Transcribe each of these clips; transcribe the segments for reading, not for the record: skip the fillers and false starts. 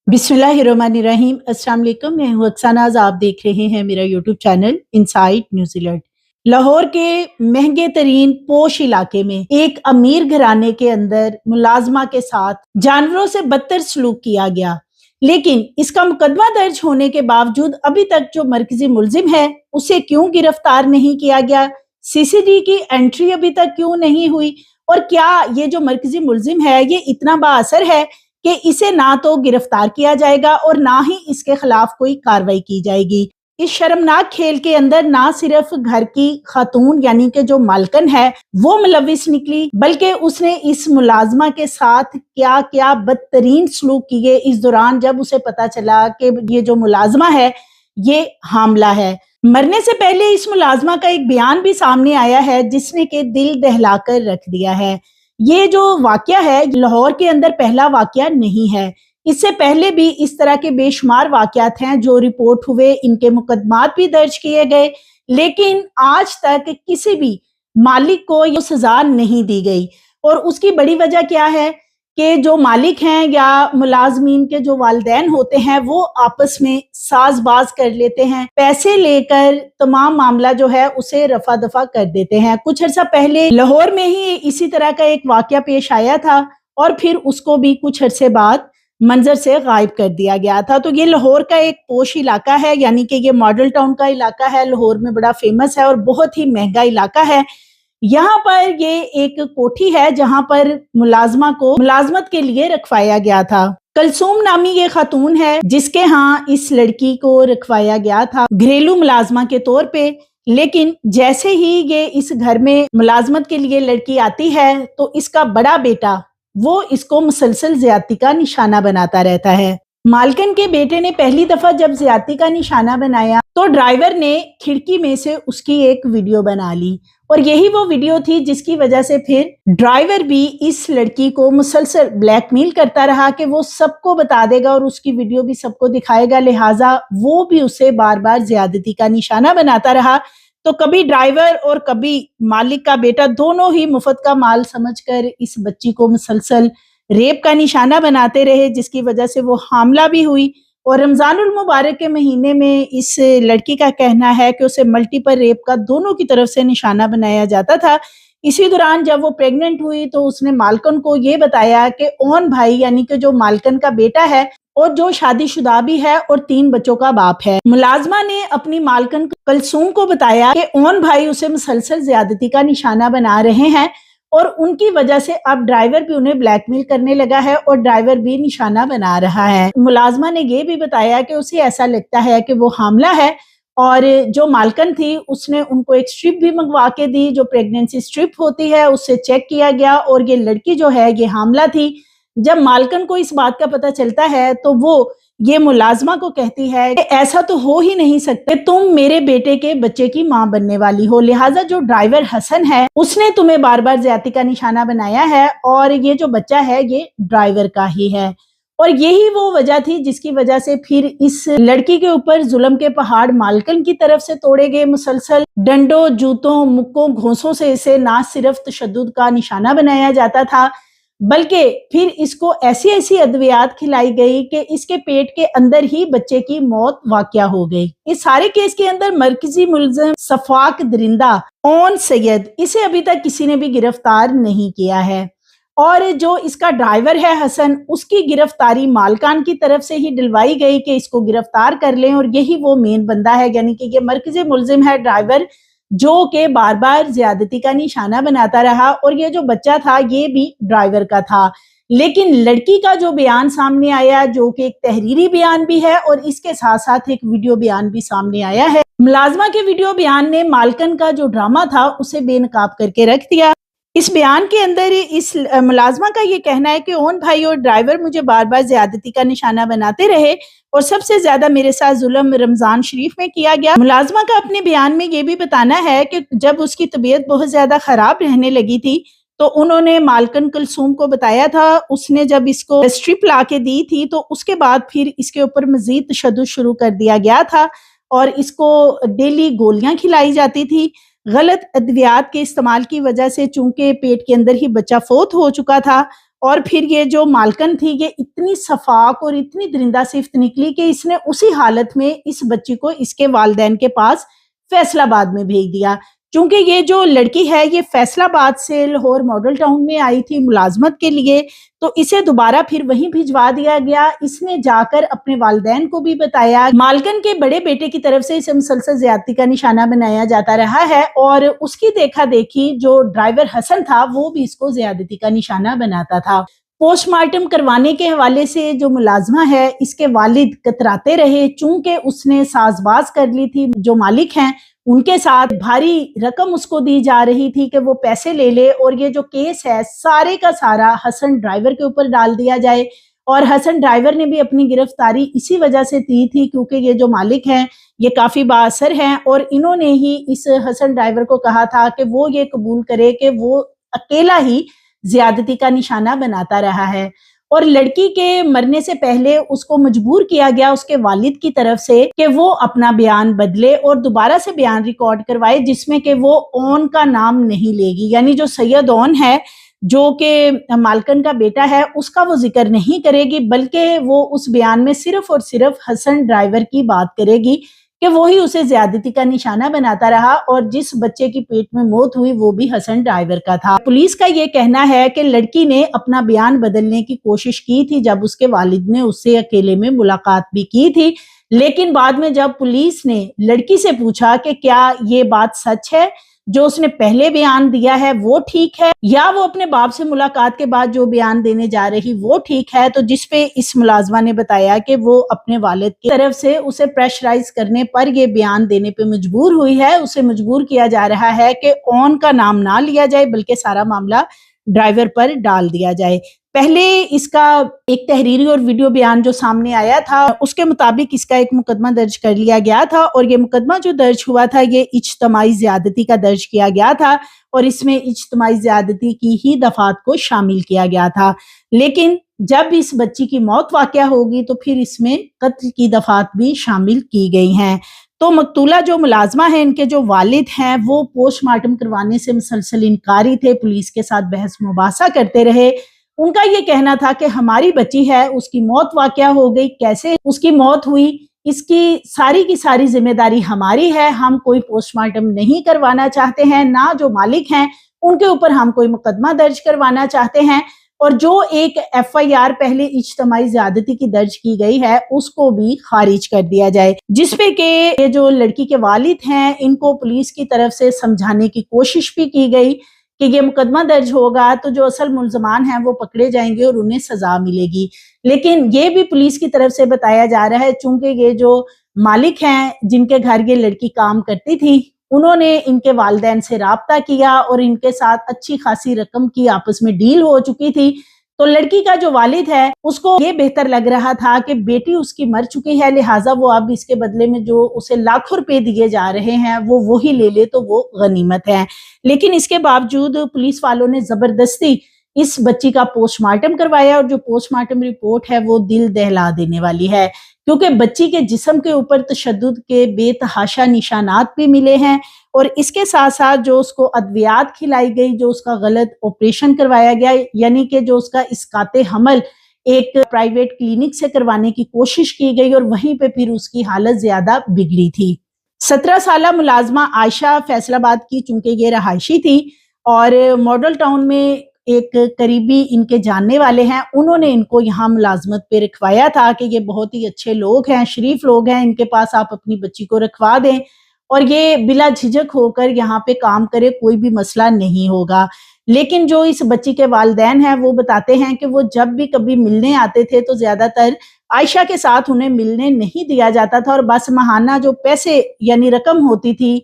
बिस्मिल्लाहिर्रहमानिर्रहीम। अस्सलाम वालेकुम। मैं हूँ अक्सानाज़। आप देख रहे हैं मेरा YouTube channel inside New Zealand. Lahore के महंगे तरीन पोश इलाके में एक अमीर घराने के अंदर मुलाजमा के साथ जानवरों से बदतर सलूक किया गया, लेकिन इसका मुकदमा दर्ज होने के बावजूद अभी तक जो मरकजी मुलजिम है उसे क्यों गिरफ्तार नहीं किया गया, सीसीडी की एंट्री अभी तक क्यों नहीं हुई, और क्या ये जो मरकजी मुलजिम है ये इतना बाअसर है कि इसे ना तो गिरफ्तार किया जाएगा और ना ही इसके खिलाफ कोई कार्रवाई की जाएगी। इस शर्मनाक खेल के अंदर ना सिर्फ घर की खातून यानी कि जो मालकन है वो मुलविस निकली, बल्कि उसने इस मुलाजमा के साथ क्या क्या बदतरीन सलूक किए इस दौरान, जब उसे पता चला कि ये जो मुलाजमा है ये हामला है। मरने से पहले इस मुलाजमा का एक बयान भी सामने आया है जिसने के दिल दहलाकर रख दिया है। ये जो वाकया है लाहौर के अंदर पहला वाकया नहीं है। इससे पहले भी इस तरह के बेशुमार वाकयात हैं जो रिपोर्ट हुए, इनके मुकदमात भी दर्ज किए गए, लेकिन आज तक किसी भी मालिक को ये सजा नहीं दी गई। और उसकी बड़ी वजह क्या है कि जो मालिक हैं या मुलाजमीन के जो वालिदैन होते हैं वो आपस में साजबाज कर लेते हैं, पैसे लेकर तमाम मामला जो है उसे रफा दफा कर देते हैं। कुछ अर्सा पहले लाहौर में ही इसी तरह का एक वाकया पेश आया था और फिर उसको भी कुछ अरसे बाद मंजर से गायब कर दिया गया था। तो ये लाहौर का एक पोश इलाका है, यानी कि ये मॉडल टाउन का इलाका है, लाहौर में बड़ा फेमस है और बहुत ही महंगा इलाका है। यहाँ पर ये एक कोठी है जहाँ पर मुलाजमा को मुलाजमत के लिए रखवाया गया था। कलसूम नामी ये खातून है जिसके यहाँ इस लड़की को रखवाया गया था घरेलू मुलाजमा के तौर पे, लेकिन जैसे ही ये इस घर में मुलाजमत के लिए लड़की आती है तो इसका बड़ा बेटा वो इसको मुसलसल ज्यादती का निशाना बनाता रहता है। मालकन के बेटे ने पहली दफा जब ज्यादती का निशाना बनाया तो ड्राइवर ने खिड़की में से उसकी एक वीडियो बना ली, और यही वो वीडियो थी जिसकी वजह से फिर ड्राइवर भी इस लड़की को मुसलसल ब्लैकमेल करता रहा कि वो सबको बता देगा और उसकी वीडियो भी सबको दिखाएगा, लिहाजा वो भी उसे बार बार ज्यादती का निशाना बनाता रहा। तो कभी ड्राइवर और कभी मालिक का बेटा दोनों ही मुफ्त का माल समझकर इस बच्ची को मुसलसल रेप का निशाना बनाते रहे, जिसकी वजह से वो हामला भी हुई। और रमजानुल मुबारक के महीने में इस लड़की का कहना है कि उसे मल्टीपल रेप का दोनों की तरफ से निशाना बनाया जाता था। इसी दौरान जब वो प्रेग्नेंट हुई तो उसने मालकन को ये बताया कि ओन भाई यानी कि जो मालकन का बेटा है और जो शादीशुदा भी है और 3 बच्चों का बाप है। मुलाजमा ने अपनी मालकन कलसूम को बताया कि ओन भाई उसे मुसलसल ज्यादती का निशाना बना रहे हैं और उनकी वजह से अब ड्राइवर भी उन्हें ब्लैकमेल करने लगा है और ड्राइवर भी निशाना बना रहा है। मुलाजमा ने ये भी बताया कि उसे ऐसा लगता है कि वो हामला है, और जो मालकन थी उसने उनको एक स्ट्रिप भी मंगवा के दी, जो प्रेगनेंसी स्ट्रिप होती है उससे चेक किया गया और ये लड़की जो है ये हामला थी। जब मालकन को इस बात का पता चलता है तो वो ये मुलाजमा को कहती है कि ऐसा तो हो ही नहीं सकते, तुम मेरे बेटे के बच्चे की मां बनने वाली हो, लिहाजा जो ड्राइवर हसन है उसने तुम्हें बार बार ज्यादती का निशाना बनाया है और ये जो बच्चा है ये ड्राइवर का ही है। और यही वो वजह थी जिसकी वजह से फिर इस लड़की के ऊपर जुल्म के पहाड़ मालकन की तरफ से तोड़े गए। मुसलसल डंडों, जूतों, मुक्कों, घोंसों से इसे ना सिर्फ तशद्दुद का निशाना बनाया जाता था, बल्कि फिर इसको ऐसी ऐसी अद्वियात खिलाई गई कि इसके पेट के अंदर ही बच्चे की मौत वाकया हो गई। इस सारे केस के अंदर मरकजी मुलजिम सफाक दरिंदा ओन सैयद, इसे अभी तक किसी ने भी गिरफ्तार नहीं किया है। और जो इसका ड्राइवर है हसन, उसकी गिरफ्तारी मालकान की तरफ से ही दिलवाई गई कि इसको गिरफ्तार कर लें, और यही वो मेन बंदा है, यानी कि ये मरकजी मुलजिम है ड्राइवर, जो कि बार बार ज्यादती का निशाना बनाता रहा। और ये जो बच्चा था ये भी ड्राइवर का था, लेकिन लड़की का जो बयान सामने आया, जो कि एक तहरीरी बयान भी है और इसके साथ साथ एक वीडियो बयान भी सामने आया है। मुलाजमा के वीडियो बयान ने मालकन का जो ड्रामा था उसे बेनकाब करके रख दिया। इस बयान के अंदर इस मुलाजमा का ये कहना है कि ओन भाई और ड्राइवर मुझे बार बार ज्यादती का निशाना बनाते रहे और सबसे ज्यादा मेरे साथ जुल्म रमजान शरीफ में किया गया। मुलाजमा का अपने बयान में ये भी बताना है कि जब उसकी तबीयत बहुत ज्यादा खराब रहने लगी थी तो उन्होंने मालकन कलसूम को बताया था, उसने जब इसको स्ट्रिप ला के दी थी तो उसके बाद फिर इसके ऊपर मजीद तशद्दुद शुरू कर दिया गया था और इसको डेली गोलियां खिलाई जाती थी। गलत अद्वियात के इस्तेमाल की वजह से चूंकि पेट के अंदर ही बच्चा फोत हो चुका था اور پھر یہ جو مالکن تھی یہ اتنی شفاق اور اتنی درندہ صفت نکلی کہ اس نے اسی حالت میں اس بچی کو اس کے والدین کے پاس فیصل آباد میں بھیج دیا۔ چونکہ یہ جو لڑکی ہے یہ فیصل آباد سے لاہور ماڈل ٹاؤن میں آئی تھی ملازمت کے لیے، تو اسے دوبارہ پھر وہیں بھجوا دیا گیا۔ اس نے جا کر اپنے والدین کو بھی بتایا۔ مالکن کے بڑے بیٹے کی طرف سے اسے مسلسل زیادتی کا نشانہ بنایا جاتا رہا ہے، اور اس کی دیکھا دیکھی جو ڈرائیور حسن تھا وہ بھی اس کو زیادتی کا نشانہ بناتا تھا۔ پوسٹ مارٹم کروانے کے حوالے سے جو ملازمہ ہے اس کے والد کتراتے رہے، چونکہ اس نے ساز باز کر لی تھی جو مالک ہیں ان کے ساتھ، بھاری رقم اس کو دی جا رہی تھی کہ وہ پیسے لے لے اور یہ جو کیس ہے سارے کا سارا حسن ڈرائیور کے اوپر ڈال دیا جائے۔ اور حسن ڈرائیور نے بھی اپنی گرفتاری اسی وجہ سے دی تھی کیونکہ یہ جو مالک ہیں یہ کافی بااثر ہیں، اور انہوں نے ہی اس حسن ڈرائیور کو کہا تھا کہ وہ یہ قبول کرے کہ وہ اکیلا ہی زیادتی کا نشانہ بناتا رہا ہے۔ اور لڑکی کے مرنے سے پہلے اس کو مجبور کیا گیا اس کے والد کی طرف سے کہ وہ اپنا بیان بدلے اور دوبارہ سے بیان ریکارڈ کروائے، جس میں کہ وہ اون کا نام نہیں لے گی، یعنی جو سید اون ہے جو کہ مالکن کا بیٹا ہے اس کا وہ ذکر نہیں کرے گی، بلکہ وہ اس بیان میں صرف اور صرف حسن ڈرائیور کی بات کرے گی کہ وہی اسے زیادتی کا نشانہ بناتا رہا، اور جس بچے کی پیٹ میں موت ہوئی وہ بھی حسن ڈرائیور کا تھا۔ پولیس کا یہ کہنا ہے کہ لڑکی نے اپنا بیان بدلنے کی کوشش کی تھی جب اس کے والد نے اس سے اکیلے میں ملاقات بھی کی تھی، لیکن بعد میں جب پولیس نے لڑکی سے پوچھا کہ کیا یہ بات سچ ہے، جو اس نے پہلے بیان دیا ہے وہ ٹھیک ہے، یا وہ اپنے باپ سے ملاقات کے بعد جو بیان دینے جا رہی وہ ٹھیک ہے، تو جس پہ اس ملازمہ نے بتایا کہ وہ اپنے والد کی طرف سے اسے پریشرائز کرنے پر یہ بیان دینے پہ مجبور ہوئی ہے۔ اسے مجبور کیا جا رہا ہے کہ اون کا نام نہ لیا جائے بلکہ سارا معاملہ ڈرائیور پر ڈال دیا جائے۔ پہلے اس کا ایک تحریری اور ویڈیو بیان جو سامنے آیا تھا اس کے مطابق اس کا ایک مقدمہ درج کر لیا گیا تھا، اور یہ مقدمہ جو درج ہوا تھا یہ اجتماعی زیادتی کا درج کیا گیا تھا، اور اس میں اجتماعی زیادتی کی ہی دفعات کو شامل کیا گیا تھا۔ لیکن جب اس بچی کی موت واقع ہوگی تو پھر اس میں قتل کی دفعات بھی شامل کی گئی ہیں۔ تو مقتولہ جو ملازمہ ہیں ان کے جو والد ہیں وہ پوسٹ مارٹم کروانے سے مسلسل انکاری تھے، پولیس کے ساتھ بحث مباحثہ کرتے رہے۔ ان کا یہ کہنا تھا کہ ہماری بچی ہے، اس کی موت واقع ہو گئی، کیسے اس کی موت ہوئی اس کی ساری ذمہ داری ہماری ہے، ہم کوئی پوسٹ مارٹم نہیں کروانا چاہتے ہیں، نہ جو مالک ہیں ان کے اوپر ہم کوئی مقدمہ درج کروانا چاہتے ہیں، اور جو ایک ایف آئی آر پہلے اجتماعی زیادتی کی درج کی گئی ہے اس کو بھی خارج کر دیا جائے، جس پہ کہ یہ جو لڑکی کے والد ہیں ان کو پولیس کی طرف سے سمجھانے کی کوشش بھی کی گئی کہ یہ مقدمہ درج ہوگا تو جو اصل ملزمان ہیں وہ پکڑے جائیں گے اور انہیں سزا ملے گی۔ لیکن یہ بھی پولیس کی طرف سے بتایا جا رہا ہے چونکہ یہ جو مالک ہیں جن کے گھر یہ لڑکی کام کرتی تھی انہوں نے ان کے والدین سے رابطہ کیا اور ان کے ساتھ اچھی خاصی رقم کی آپس میں ڈیل ہو چکی تھی، تو لڑکی کا جو والد ہے اس کو یہ بہتر لگ رہا تھا کہ بیٹی اس کی مر چکی ہے، لہٰذا وہ اب اس کے بدلے میں جو اسے لاکھوں روپے دیے جا رہے ہیں وہ وہی لے لے تو وہ غنیمت ہے۔ لیکن اس کے باوجود پولیس والوں نے زبردستی اس بچی کا پوسٹ مارٹم کروایا، اور جو پوسٹ مارٹم رپورٹ ہے وہ دل دہلا دینے والی ہے، کیونکہ بچی کے جسم کے اوپر تشدد کے بے تحاشا نشانات بھی ملے ہیں، اور اس کے ساتھ ساتھ جو اس کو ادویات کھلائی گئی، جو اس کا غلط آپریشن کروایا گیا، یعنی کہ جو اس کا اسقاط حمل ایک پرائیویٹ کلینک سے کروانے کی کوشش کی گئی، اور وہیں پہ پھر اس کی حالت زیادہ بگڑی تھی۔ 17 سالہ ملازمہ عائشہ فیصل آباد کی چونکہ یہ رہائشی تھی، اور ماڈل ٹاؤن میں ایک قریبی ان کے جاننے والے ہیں انہوں نے ان کو یہاں ملازمت پہ رکھوایا تھا کہ یہ بہت ہی اچھے لوگ ہیں، شریف لوگ ہیں، ان کے پاس آپ اپنی بچی کو رکھوا دیں اور یہ بلا جھجک ہو کر یہاں پہ کام کرے، کوئی بھی مسئلہ نہیں ہوگا۔ لیکن جو اس بچی کے والدین ہیں وہ بتاتے ہیں کہ وہ جب بھی کبھی ملنے آتے تھے تو زیادہ تر عائشہ کے ساتھ انہیں ملنے نہیں دیا جاتا تھا، اور بس ماہانہ جو پیسے یعنی رقم ہوتی تھی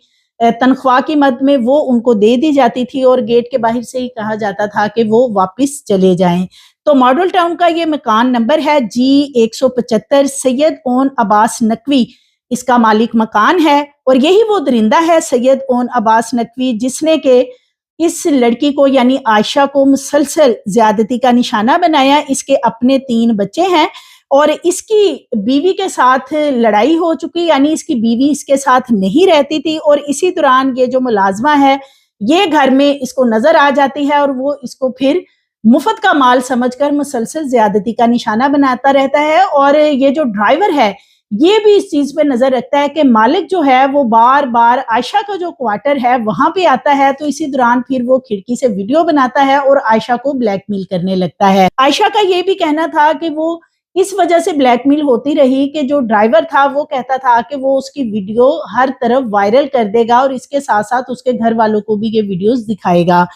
تنخواہ کی مد میں وہ ان کو دے دی جاتی تھی، اور گیٹ کے باہر سے ہی کہا جاتا تھا کہ وہ واپس چلے جائیں۔ تو ماڈل ٹاؤن کا یہ مکان نمبر ہے G175، سید اون عباس نقوی اس کا مالک مکان ہے، اور یہی وہ درندہ ہے سید اون عباس نقوی جس نے کہ اس لڑکی کو یعنی عائشہ کو مسلسل زیادتی کا نشانہ بنایا۔ اس کے اپنے 3 بچے ہیں، اور اس کی بیوی کے ساتھ لڑائی ہو چکی، یعنی اس کی بیوی اس کے ساتھ نہیں رہتی تھی، اور اسی دوران یہ جو ملازمہ ہے یہ گھر میں اس کو نظر آ جاتی ہے، اور وہ اس کو پھر मुफ्त का माल समझकर मुसलसल ज्यादती का निशाना बनाता रहता है। और ये जो ड्राइवर है ये भी इस चीज पे नजर रखता है कि मालिक जो है वो बार बार आयशा का जो क्वार्टर है वहां पे आता है, तो इसी दौरान फिर वो खिड़की से वीडियो बनाता है और आयशा को ब्लैकमेल करने लगता है। आयशा का ये भी कहना था कि वो इस वजह से ब्लैकमेल होती रही कि जो ड्राइवर था वो कहता था कि वो उसकी वीडियो हर तरफ वायरल कर देगा और इसके साथ साथ उसके घर वालों को भी ये वीडियोस दिखाएगा।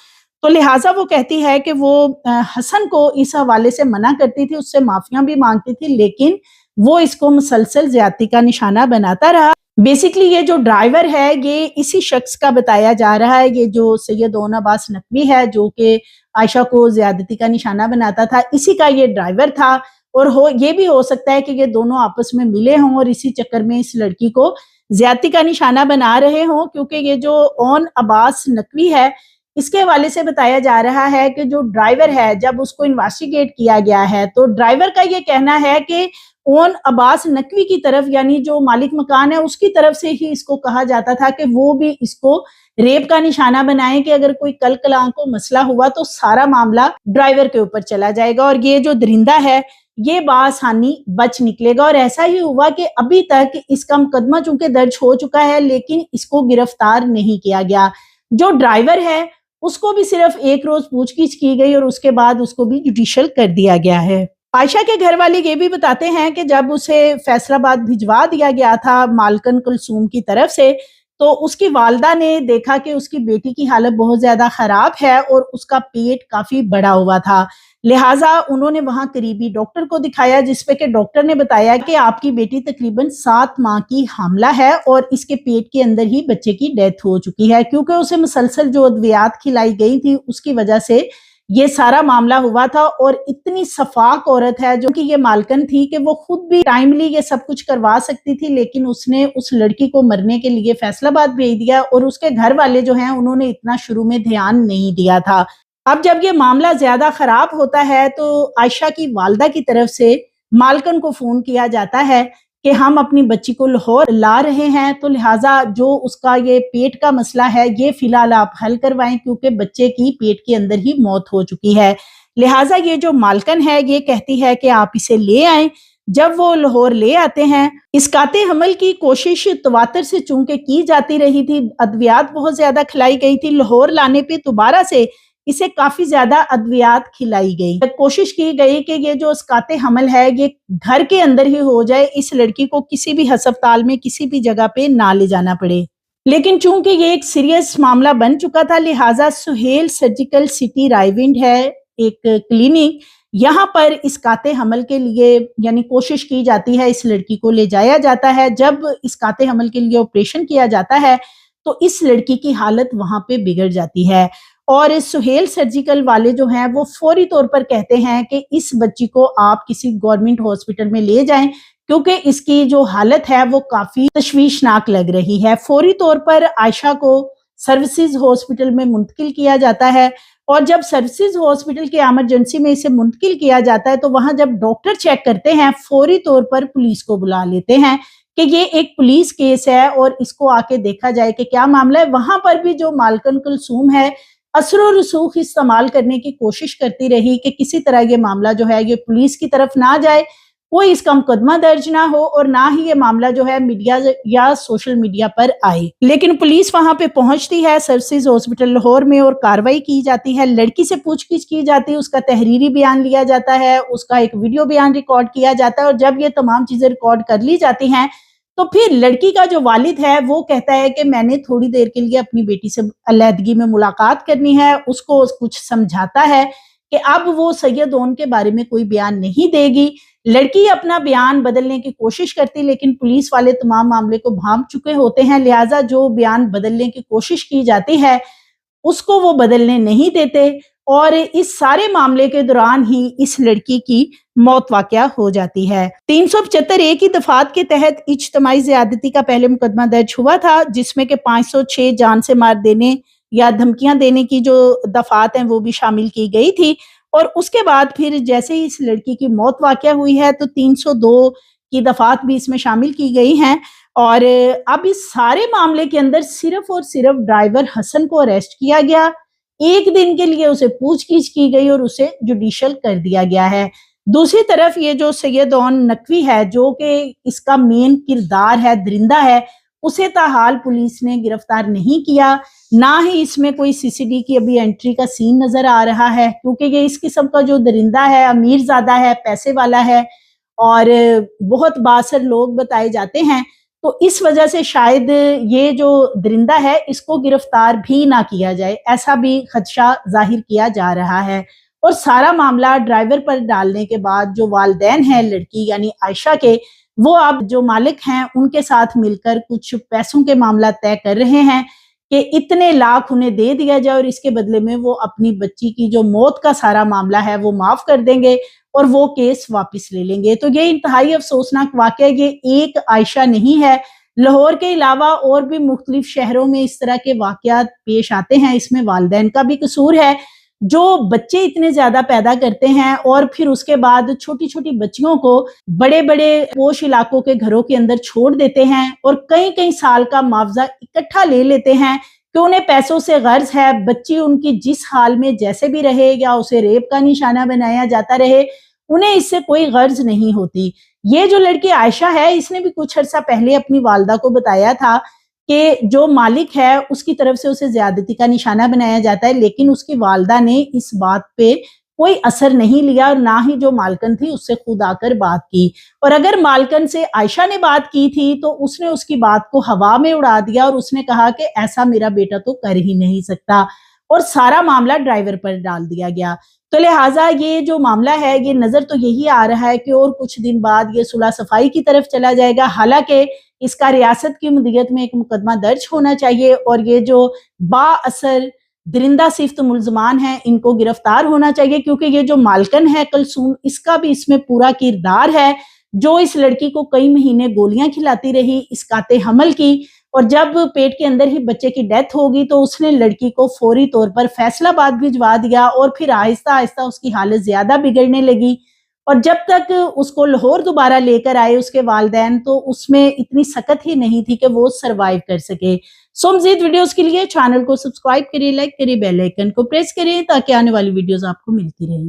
तो लिहाजा वो कहती है कि वो हसन को इस हवाले से मना करती थी, उससे माफिया भी मांगती थी, लेकिन वो इसको मुसलसल ज्यादती का निशाना बनाता रहा। बेसिकली ये जो ड्राइवर है ये इसी शख्स का बताया जा रहा है, ये जो सैयद ओन अब्बास नकवी है जो कि आयशा को ज्यादती का निशाना बनाता था, इसी का ये ड्राइवर था। और ये भी हो सकता है कि ये दोनों आपस में मिले हों और इसी चक्कर में इस लड़की को ज्यादती का निशाना बना रहे हों, क्योंकि ये जो ओन अब्बास नकवी है इसके हवाले से बताया जा रहा है कि जो ड्राइवर है जब उसको इन्वेस्टिगेट किया गया है तो ड्राइवर का ये कहना है कि ओन अब्बास नकवी की तरफ यानी जो मालिक मकान है उसकी तरफ से ही इसको कहा जाता था कि वो भी इसको रेप का निशाना बनाए कि अगर कोई कल कलां को मसला हुआ तो सारा मामला ड्राइवर के ऊपर चला जाएगा और ये जो दरिंदा है ये बासानी बच निकलेगा। और ऐसा ही हुआ कि अभी तक इसका मुकदमा चूंकि दर्ज हो चुका है लेकिन इसको गिरफ्तार नहीं किया गया। जो ड्राइवर है उसको भी सिर्फ एक रोज पूछगिछ की गई और उसके बाद उसको भी जुडिशियल कर दिया गया है। आयशा के घर वाले ये भी बताते हैं कि जब उसे फैसलाबाद भिजवा दिया गया था मालकन कुलसूम की तरफ से, तो उसकी वालदा ने देखा कि उसकी बेटी की हालत बहुत ज्यादा खराब है और उसका पेट काफी बड़ा हुआ था। लिहाजा उन्होंने वहां करीबी डॉक्टर को दिखाया जिसपे कि डॉक्टर ने बताया कि आपकी बेटी तकरीबन 7 माह की हामला है और इसके पेट के अंदर ही बच्चे की डेथ हो चुकी है, क्योंकि उसे मुसलसल जो अद्वियात खिलाई गई थी उसकी वजह से ये सारा मामला हुआ था। और इतनी सफाक औरत है जो कि ये मालकन थी कि वो खुद भी टाइमली ये सब कुछ करवा सकती थी, लेकिन उसने उस लड़की को मरने के लिए फैसलाबाद भेज दिया और उसके घर वाले जो हैं उन्होंने इतना शुरू में ध्यान नहीं दिया था। अब जब ये मामला ज्यादा खराब होता है तो आयशा की वालदा की तरफ से मालकन को फोन किया जाता है कि हम अपनी बच्ची को लाहौर ला रहे हैं, तो लिहाजा जो उसका ये पेट का मसला है ये फिलहाल आप हल करवाएं, क्योंकि बच्चे की पेट के अंदर ही मौत हो चुकी है। लिहाजा ये जो मालकन है ये कहती है कि आप इसे ले आएं। जब वो लाहौर ले आते हैं, इसकाते हमल की कोशिश तवातर से चूंकि की जाती रही थी, अद्वियात बहुत ज्यादा खिलाई गई थी, लाहौर लाने पे दोबारा से इसे काफी ज्यादा अद्वियात खिलाई गई। कोशिश की गई कि ये जो इसकाते हमल है ये घर के अंदर ही हो जाए, इस लड़की को किसी भी अस्पताल में किसी भी जगह पे ना ले जाना पड़े। लेकिन चूंकि ये एक सीरियस मामला बन चुका था, लिहाजा सुहेल सर्जिकल सिटी रायविंड है एक क्लिनिक, यहाँ पर इसकाते हमल के लिए यानी कोशिश की जाती है, इस लड़की को ले जाया जाता है। जब इसकाते हमल के लिए ऑपरेशन किया जाता है तो इस लड़की की हालत वहां पे बिगड़ जाती है और सुहेल सर्जिकल वाले जो हैं वो फौरी तौर पर कहते हैं कि इस बच्ची को आप किसी गवर्नमेंट हॉस्पिटल में ले जाएं, क्योंकि इसकी जो हालत है वो काफी तशवीशनाक लग रही है। फौरी तौर पर आयशा को सर्विसेज हॉस्पिटल में मुंतकिल किया जाता है और जब सर्विसेज हॉस्पिटल के एमरजेंसी में इसे मुंतकिल किया जाता है तो वहां जब डॉक्टर चेक करते हैं फौरी तौर पर पुलिस को बुला लेते हैं कि ये एक पुलिस केस है और इसको आके देखा जाए कि क्या मामला है। वहां पर भी जो मालकन कुलसूम है असरो रसूख इस्तेमाल करने की कोशिश करती रही कि किसी तरह ये मामला जो है ये पुलिस की तरफ ना जाए, कोई इसका मुकदमा दर्ज ना हो और ना ही ये मामला जो है मीडिया या सोशल मीडिया पर आए। लेकिन पुलिस वहां पे पहुंचती है सर्विसेज हॉस्पिटल लाहौर में और कार्रवाई की जाती है, लड़की से पूछगिछ की जाती है, उसका तहरीरी बयान लिया जाता है, उसका एक वीडियो बयान रिकॉर्ड किया जाता है और जब ये तमाम चीजें रिकॉर्ड कर ली जाती हैं तो फिर लड़की का जो वालिद है वो कहता है कि मैंने थोड़ी देर के लिए अपनी बेटी से अलहदगी में मुलाकात करनी है, उसको कुछ समझाता है कि अब वो सैयद ओन के बारे में कोई बयान नहीं देगी। लड़की अपना बयान बदलने की कोशिश करती लेकिन पुलिस वाले तमाम मामले को भांप चुके होते हैं, लिहाजा जो बयान बदलने की कोशिश की जाती है उसको वो बदलने नहीं देते और इस सारे मामले के दौरान ही इस लड़की की मौत वाकया हो जाती है। 375 की दफात के तहत इज्तमाई ज़्यादती का पहले मुकदमा दर्ज हुआ था जिसमें कि 506 जान से मार देने या धमकियां देने की जो दफात हैं वो भी शामिल की गई थी और उसके बाद फिर जैसे ही इस लड़की की मौत वाकया हुई है तो 302 की दफात भी इसमें शामिल की गई हैं और अब इस सारे मामले के अंदर सिर्फ और सिर्फ ड्राइवर हसन को अरेस्ट किया गया, 1 دن کے لیے اسے پوچھ گچھ کی گئی اور اسے جوڈیشل کر دیا گیا ہے۔ دوسری طرف یہ جو سید اون نقوی ہے جو کہ اس کا مین کردار ہے، درندہ ہے، اسے تاحال پولیس نے گرفتار نہیں کیا، نہ ہی اس میں کوئی سی سی ڈی کی ابھی انٹری کا سین نظر آ رہا ہے، کیونکہ یہ اس قسم کا جو درندہ ہے امیر زادہ ہے، پیسے والا ہے اور بہت بااثر لوگ بتائے جاتے ہیں، تو اس وجہ سے شاید یہ جو درندہ ہے اس کو گرفتار بھی نہ کیا جائے، ایسا بھی خدشہ ظاہر کیا جا رہا ہے۔ اور سارا معاملہ ڈرائیور پر ڈالنے کے بعد جو والدین ہیں لڑکی یعنی عائشہ کے، وہ اب جو مالک ہیں ان کے ساتھ مل کر کچھ پیسوں کے معاملہ طے کر رہے ہیں کہ اتنے لاکھ انہیں دے دیا جائے اور اس کے بدلے میں وہ اپنی بچی کی جو موت کا سارا معاملہ ہے وہ معاف کر دیں گے اور وہ کیس واپس لے لیں گے۔ تو یہ انتہائی افسوسناک واقعہ، یہ ایک عائشہ نہیں ہے، لاہور کے علاوہ اور بھی مختلف شہروں میں اس طرح کے واقعات پیش آتے ہیں، اس میں والدین کا بھی قصور ہے جو بچے اتنے زیادہ پیدا کرتے ہیں اور پھر اس کے بعد چھوٹی چھوٹی بچیوں کو بڑے بڑے پوش علاقوں کے گھروں کے اندر چھوڑ دیتے ہیں اور کئی سال کا معاوضہ اکٹھا لے لیتے ہیں کہ انہیں پیسوں سے غرض ہے بچی ان کی جس حال میں جیسے بھی رہے یا اسے ریپ کا نشانہ بنایا جاتا رہے، انہیں اس سے کوئی غرض نہیں ہوتی۔ یہ جو لڑکی عائشہ ہے اس نے بھی کچھ عرصہ پہلے اپنی والدہ کو بتایا تھا کہ جو مالک ہے اس کی طرف سے اسے زیادتی کا نشانہ بنایا جاتا ہے، لیکن اس کی والدہ نے اس بات پہ کوئی اثر نہیں لیا اور نہ ہی جو مالکن تھی اس سے خود آ کر بات کی، اور اگر مالکن سے عائشہ نے بات کی تھی تو اس نے اس کی بات کو ہوا میں اڑا دیا اور اس نے کہا کہ ایسا میرا بیٹا تو کر ہی نہیں سکتا، اور سارا معاملہ ڈرائیور پر ڈال دیا گیا۔ تو لہٰذا یہ جو معاملہ ہے یہ نظر تو یہی آ رہا ہے کہ اور کچھ دن بعد یہ صلح صفائی کی طرف چلا جائے گا، حالانکہ اس کا ریاست کی مدیریت میں ایک مقدمہ درج ہونا چاہیے اور یہ جو با اثر درندہ صفت ملزمان ہیں ان کو گرفتار ہونا چاہیے، کیونکہ یہ جو مالکن ہے کلثوم اس کا بھی اس میں پورا کردار ہے، جو اس لڑکی کو کئی مہینے گولیاں کھلاتی رہی، اسقاط حمل کی، اور جب پیٹ کے اندر ہی بچے کی ڈیتھ ہوگی تو اس نے لڑکی کو فوری طور پر فیصل آباد بھجوا دیا اور پھر آہستہ آہستہ اس کی حالت زیادہ بگڑنے لگی، اور جب تک اس کو لاہور دوبارہ لے کر آئے اس کے والدین تو اس میں اتنی سکت ہی نہیں تھی کہ وہ سروائیو کر سکے۔ سو مزید ویڈیوز کے لیے چینل کو سبسکرائب کریں، لائک کریں، بیل آئیکن کو پریس کریں تاکہ آنے والی ویڈیوز آپ کو ملتی رہیں۔